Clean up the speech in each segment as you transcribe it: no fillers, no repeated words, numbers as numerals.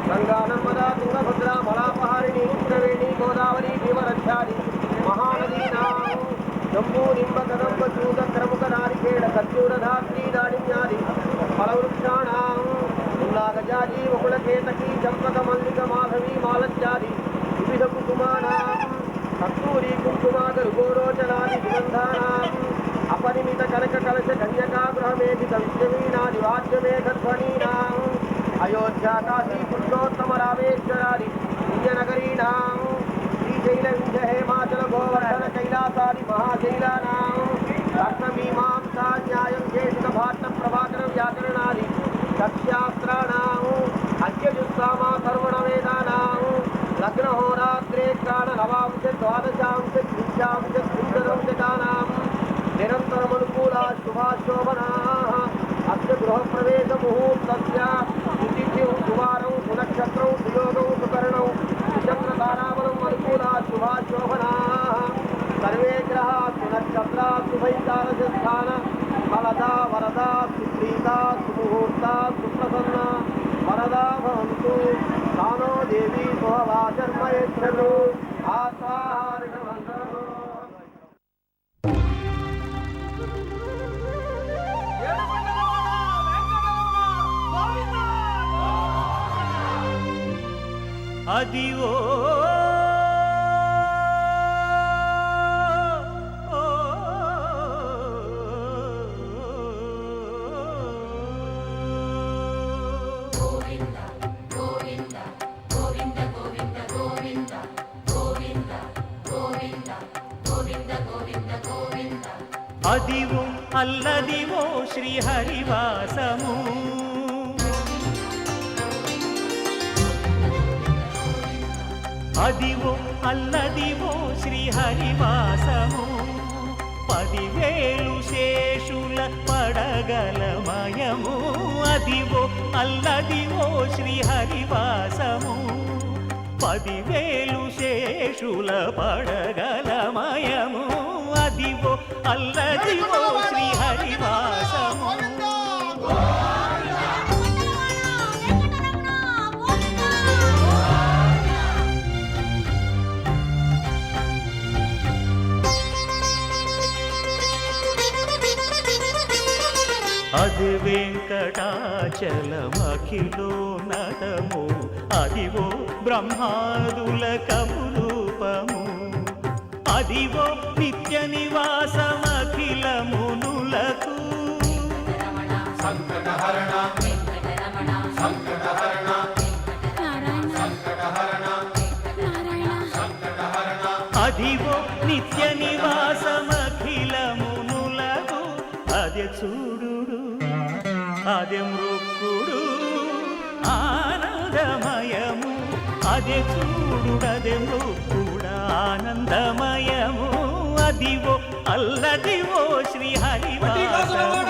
गंगा नर्मदा तुंगभद्रा मलापहारिणी उत्तरवेणी गोदावरी भीमरथ्यादि महानदीनां जम्बू निम्ब कदम्ब चूत क्रमुक नारिकेल खर्जूर धात्री दाडिम्यादि फलवृक्षाणां उल्लागजाजी वकुलकेतकी चंपक मल्लिक माधवी मालत्यादि विविध कुसुमानां कस्तूरी कुंकुमागर गोरोचनादि सुगंधानां अपरिमित कनक कलश कन्यका गृहमेधित विश्ववीणादि वाद्यमेघध्वनीनां अयोध्या काशी पुरुषोत्तम रामेश्वरादि पुण्यनगरीणां श्रीशैल विंध्य हेमाचल गोवर्धन कैलासादि महाशैलानां तर्कमीमांसा न्यायं केशिक भाट्ट प्रभाकर व्याकरणादि तत्शास्त्राणां अद्यजुस्सामा सर्वण वेदानां लग्नहोरात्रे काल नवांश द्वादशांश त्रिंशांश त्रिंशदंशकानां निरन्तरमनुकूला शुभाशोभनाः अस्य गृहप्रवेश मुहूर्तस्य तिथिं कुमारं सुनक्षत्रं सुयोगं सुकर्णं सुचन्द्रताराबलं अनुकूला शुभाशोभनाः सर्वे ग्रहाः सुनक्षत्रा शुभैतारस्थान फलदा वरदा सुप्रीता सुमुहूर्ता सुप्रसन्ना वरदा भवन्तु सानो देवी स्वभाचर्मयेत्रनु आत्माहारिणमन्त्रम् అదివో అదివో అల్లదివో శ్రీహరివాసము అదివో అల్లదివో శ్రీహరివాసము 10,000 శేషుల పడగలమయము అదివో అల్లదివో శ్రీహరివాసము 10,000 శేషుల పడగలమయము అదివో అల్లదివో శ్రీహరివాసము అది వెంకటాచలమఖిలోన్నతము అదివో బ్రహ్మాదుల కమురూపము అదివో నిత్య నివాసమఖిల మునులకు సంకటహరణ సంకటహరణ సంకటహరణ సంకటహరణ అదివో నిత్య నివాసమఖిల మునులకు అదే చూడు అదే మృక్కుడు ఆనందమయము అదే చూడుడదే మృక్కుడు ఆనందమయము అదివో అల్లదివో శ్రీహరివాసము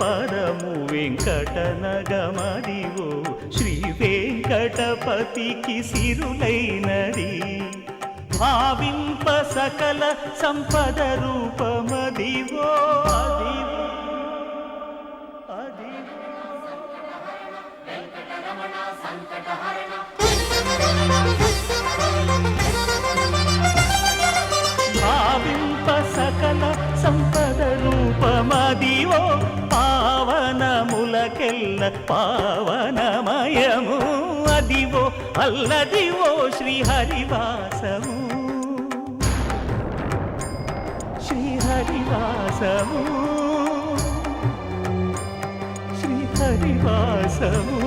పదము వెంకటనగమదివో శ్రీ వెంకటపతికి సిరులైనది భావింప సకల సంపద రూపమదివో అదివో భావింప సకల సంపద రూపమదివో పావనములకెల్ల పావనమయము అదివో అల్లదివో శ్రీహరివాసము శ్రీహరివాసము శ్రీహరివాసము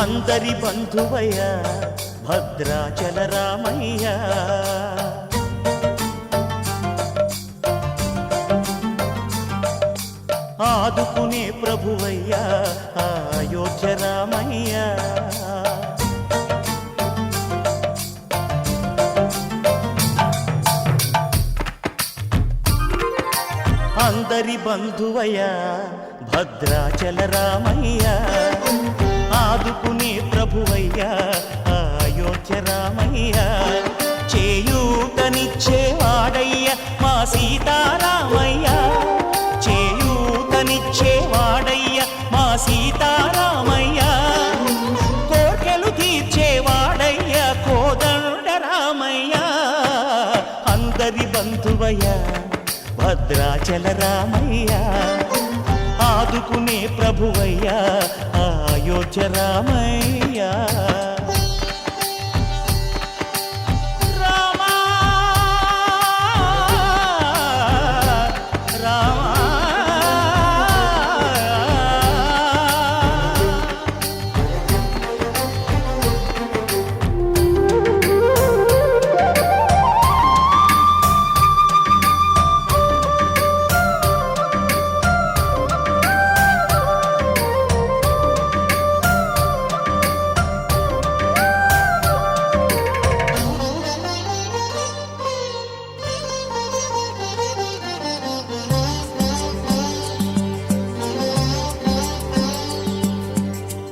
అందరి బంధువయ్య భద్రాచల రామయ్య. ఆదుకునే ప్రభువయ్య అయోధ్య రామయ్య. అందరి బంధువయ్య భద్రాచల రామయ్య. ఆదుకునే ప్రభువయ్య అయోధ్య రామయ్య. చేయూతనిచ్చేవాడయ్య మా సీతారామయ్య. చేయూతనిచ్చేవాడయ్య మా సీతారామయ్య. కోర్కెలు తీర్చేవాడయ్య కోదండ రామయ్య. అందరి బంధువయ్య భద్రాచల రామయ్య. ఆదుకునే ప్రభువయ్య అయోధ్య రామయ్య.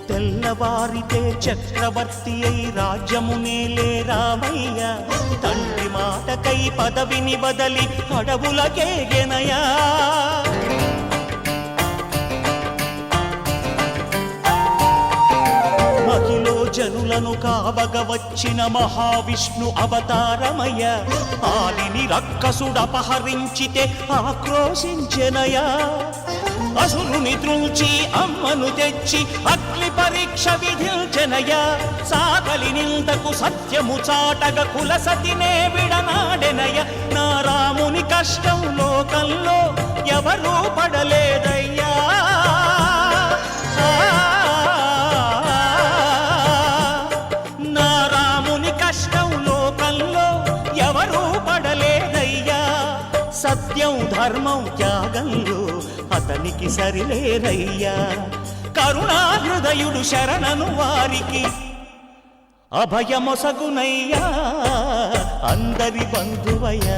తెల్లవారితే చక్రవర్తి అయి రాజ్యమునేలే రామయ్య. తండ్రి మాటకై పదవిని బదలి అడవులకేగెనయా. మహిలో జనులను కావగ వచ్చిన మహావిష్ణు అవతారమయ్య. ఆలిని రక్కసుడపహరించితే ఆక్రోశించెనయా. అసురుని త్రుంచి అమ్మను తెచ్చి అగ్ని పరీక్ష విధించెనయా. సాగలి నిందకు సత్యము చాటగ కులసతినే విడనాడెనయ. నా రాముని కష్టం లోకంలో ఎవరూ పడలేదయ్యా. నా రాముని కష్టం లోకంలో ఎవరూ పడలేదయ్యా. సత్యం ధర్మం త్యాగంలో అతనికి సరిలేరయ్యా. కరుణా హృదయుడు శరణను వారికి అభయమొసగునయ్యా. అందరి బంధువయ్య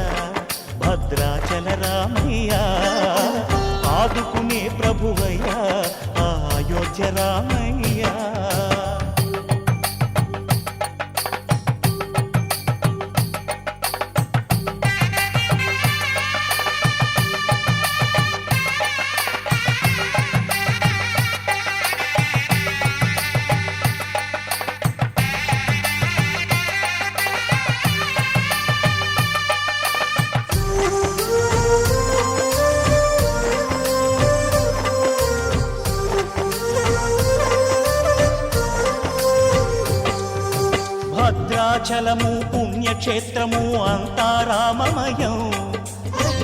భద్రాచల రామయ్య. ఆదుకునే ప్రభువయ్య అయోధ్య రామయ్య. భద్రాచలము పుణ్యక్షేత్రము అంతా రామమయం.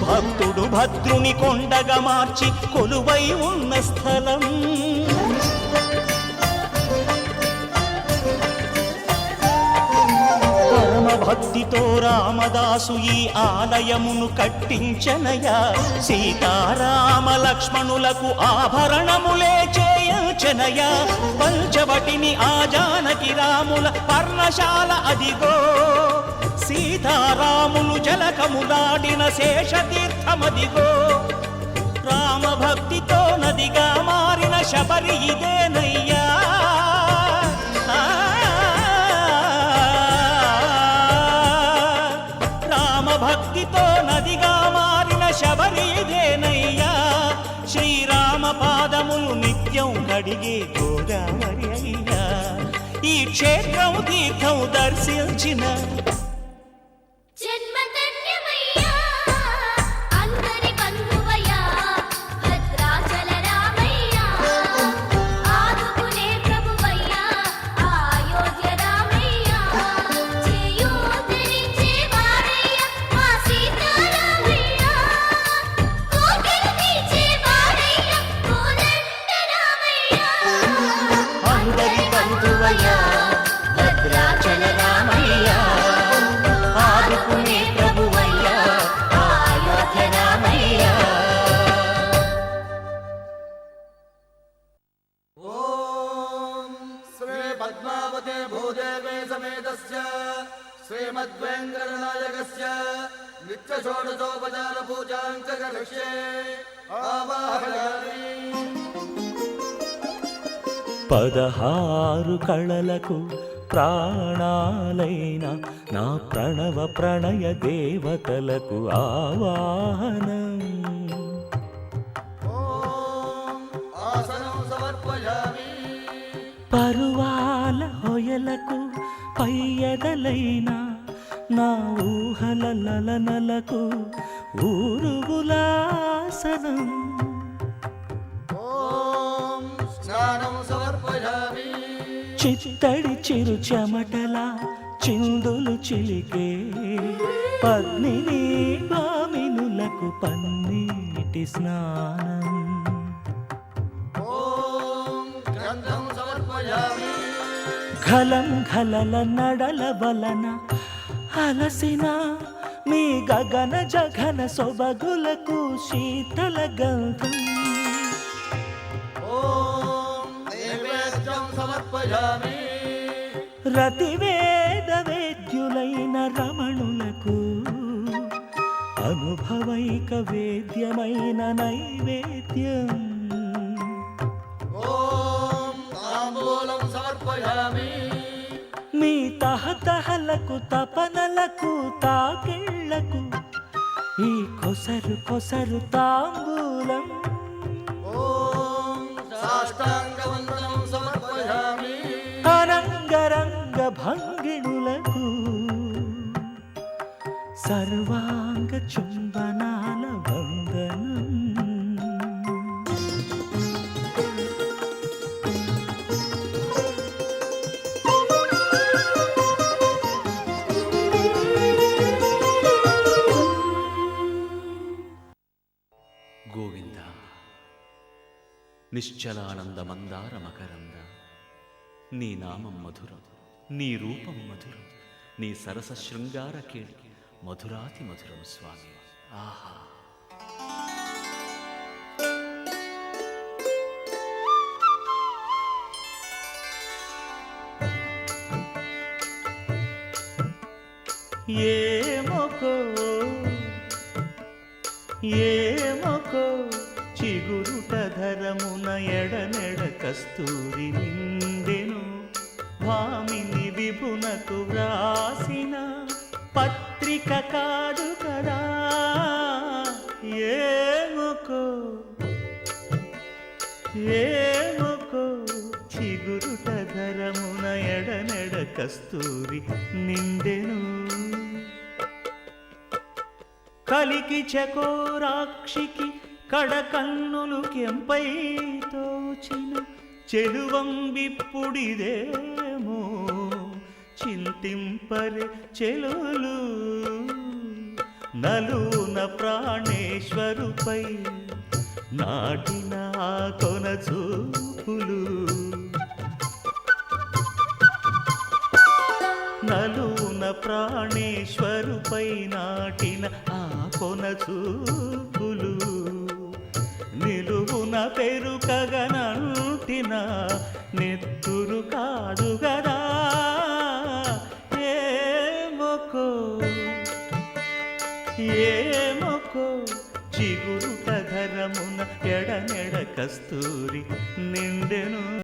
భక్తుడు భద్రుని కొండగా మార్చి కొలువై ఉన్న స్థలం. పరమ భక్తితో రామదాసు ఈ ఆలయమును కట్టించనయా. సీతారామ లక్ష్మణులకు ఆభరణములే చేయచనయా. పంచవటిని ఆ జానకి రాముల పర్ణశాల అదిగో. సీతారాములు జలకములాడిన శేషతీర్థమదిగో. రామభక్తితో నదిగా మారిన శబరి ఇదేనయ్యా. రామభక్తితో నదిగా మారిన శబరి ఇదేనయ్యా. శ్రీరామ పాదములు నిత్యం కడిగే గోదావరి అయ్యా. ఈ క్షేత్రం తీర్థం దర్శించిన అందరి బంధువ श्रीमद्वेङ्कटनायकस्य नित्यषोडशोपचार पूजां च करिष्ये आवाहयामि 16 కళలకు ప్రాణాలైన నా ప్రణవ ప్రణయ దేవతలకు ఆవాహనం. ఆసనం సమర్పయామి. పరువాల హొయలకు పయ్యదలైన నా ఊహల లలనలకు ఊరుగులాసనం. స్నానం సమర్పయామి. చిత్తడి చిరు చెమటల చిందులు చిలికే పద్మిని భామినులకు పన్నీటి స్నానం. గంధం సమర్పయామి. ఘలం ఘలల నడల వలన అలసిన మీ గగన జఘన సొబగులకు శీతల గంధం. నైవేద్యం సమర్పయామి. రతివేద వేద్యులైన రమణులకు అనుభవైక వేద్యమైన నైవేద్యం. తాంబూలం సమర్పయామి. మీ తహతహలకు తపనలకు తాకిళ్లకు ఈ కొసరు కొసరు తాంబూలం. సాష్టాంగవందనం సమర్పయామి. అరంగరంగ భంగిణులకు సర్వాంగ చుంబనాల వందనం. గోవింద నిశ్చలానంద మందార మకరంద, నీ నామం మధురం, నీ రూపం మధురం, నీ సరస శృంగార కేళి మధురాతి మధురం స్వామి. ఆహా! ఏమొకో చిగురుట ధరమున ఎడనెడ కస్తూరి నిండెను భామిని విభునకు వ్రాసిన పత్రిక కాదు కదా. ఏమొకో చిగురుట ధరమున ఎడనెడ కస్తూరి నిండెను. కలికి చకోరాక్షికి కడకన్నులు కెంపై తోచిన చెలువంబిప్పుడిదేమో చింతింపరే చెలులు. నలున ప్రాణేశ్వరుపై నాటిన కొన చూపులు. నలున ప్రాణేశ్వరుపై నాటిన ఆ కొన చూపులు. నిలువున పెరుకగనంటిన నెత్తురు కాదు గదా. ఏమొకో చిగురుట ధరమున ఎడనెడ కస్తూరి నిండెను.